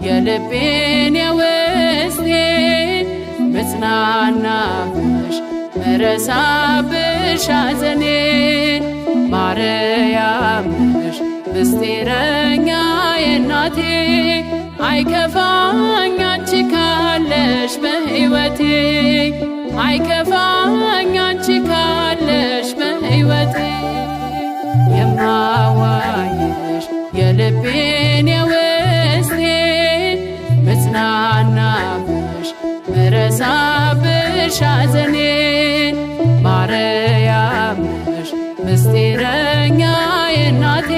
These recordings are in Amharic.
የልቤን የውስጤን ምጽናናብሽ ምረሳብሽ ሐዘኔን ማርያም ነሽ ምስጢረኛዬ እናቴ አይከፋኝ አንቺ ካለሽ በሕይወቴ አይከፋኝ አንቺ ካለሽ በሕይወቴ የማዋይሽ የልቤን የውስጤን ምጽናናብሽ ምረሳብሽ ሐዘኔን ማርያም ነሽ ምስጢረኛዬ እናቴ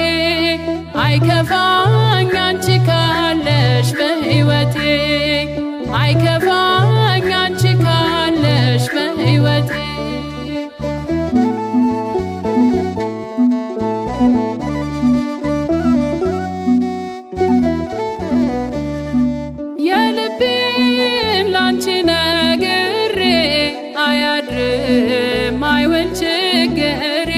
አይከፋኝ አንቺ ካለሽ በሕይወቴ አይከፋኝ አንቺ ካለሽ በሕይወቴ የልቤን ላንቺ ነግሬ አያድርም አይውል ችግሬ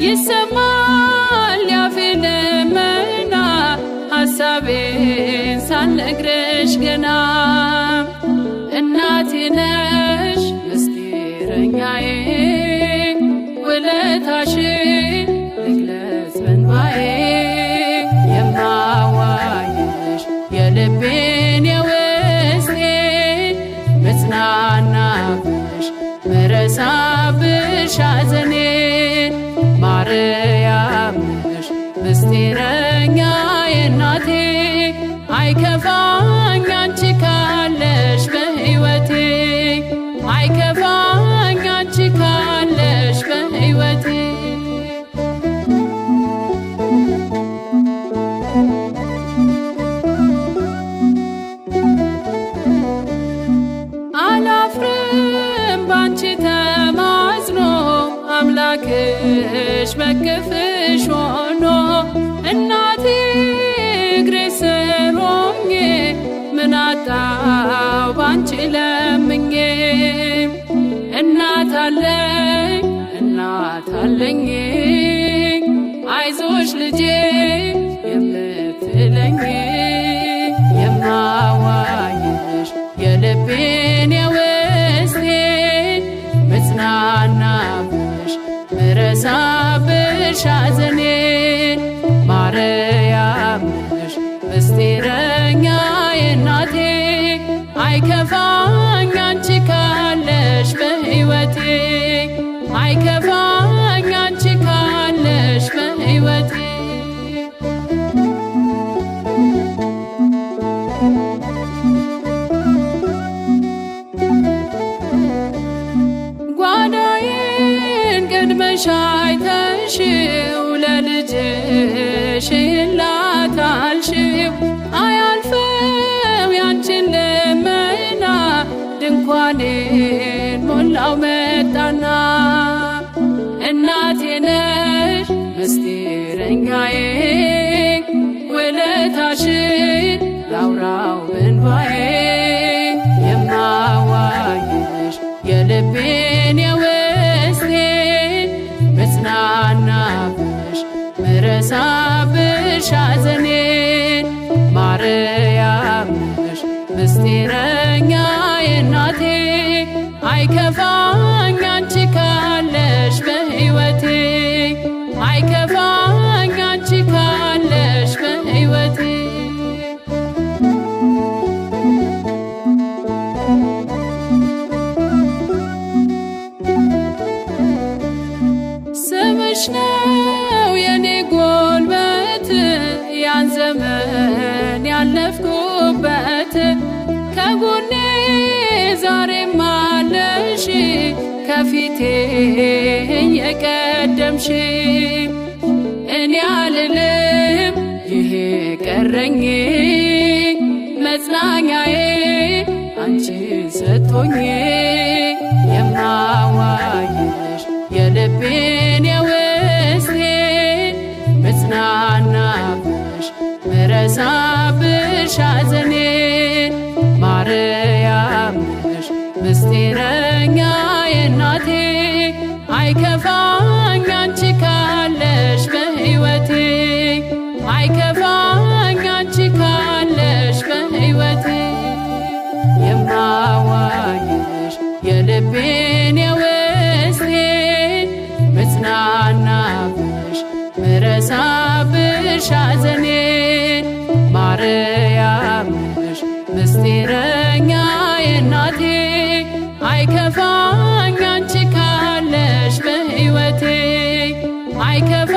ይሰማል ያፌ ልመና ሐሳቤን ሳልነግርሽ ገና እናቴ ነሽ ምስጢረኛዬ ውለታሽን ልግለጽ በእንባዬ የማዋይሽ የልቤን የውስጤን ምጽናናብሽ ምረሳብሽ ሐዘኔን ማርያም ነሽ ምስጢረኛዬ እናቴ አይከፋኝ አንቺ ካለሽ በሕይወቴ አይከፋኝ አንቺ ካለሽ በሕይወቴ አላፍርም ባንቺ ተማጽኖ አምላክሽ በክፍሽ ሆኖ እናቴ እግሬ ስር ሆኜ ምን አጣው ባንቺ ለምኜ እናት አለኝ አይዞሽ ልጄ የምትለኝ የማዋይሽ የልቤን የውስጤን ምጽናናብሽ ምረሳብሽ ሐዘኔን ማርያም ነሽ ምስጢረኛዬ እናቴ አይከፋኝ አንቺ ካለሽ በሕይወቴ አይከፋኝ አንቺ ካለሽ በሕይወቴ ጓዳዬን ቀድመሽ አይተሽው ለልጅሽ ይላታልሽው አያልፈው ያንቺን ልመና ድንኳኔን ሞላው መጣና እናቴ ነሽ ምስጢረኛዬ ውለታሽን ላውራው በእንባዬ የማዋይሽ የልቤን የውስጤን ምጽናናብሽ ምረሳብሽ ሐዘኔን ማርያም ነሽ ምስጢረኛዬ እናቴ አይከፋኝ አንቺ ካለሽ በሕይወቴ አይከፋኝ አንቺ ካለሽ በሕይወቴ ስምሽ ነው የኔ ጉልበት ያን ዘመን ያለፍኩበት ከጎኔ ዛሬም አለሽ ከፊቴ እየቀደምሽ እኔ አልልም ይሄ ቀረኝ መጽናኛዬ አንቺ ሰጥቶኝ የማዋይሽ የልቤን የውስጤን ምጽናናብሽ ምረሳብሽ ሐዘኔን ማርያም ነሽ ምስጢረኛዬ እናቴ አይከፋኝ አንቺ ካለሽ በሕይወቴ አይከፋኝ አንቺ ካለሽ ምስጢረኛዬ እናቴ አይከፋኝ አንቺ ካለሽ በሕይወቴ አይከፋ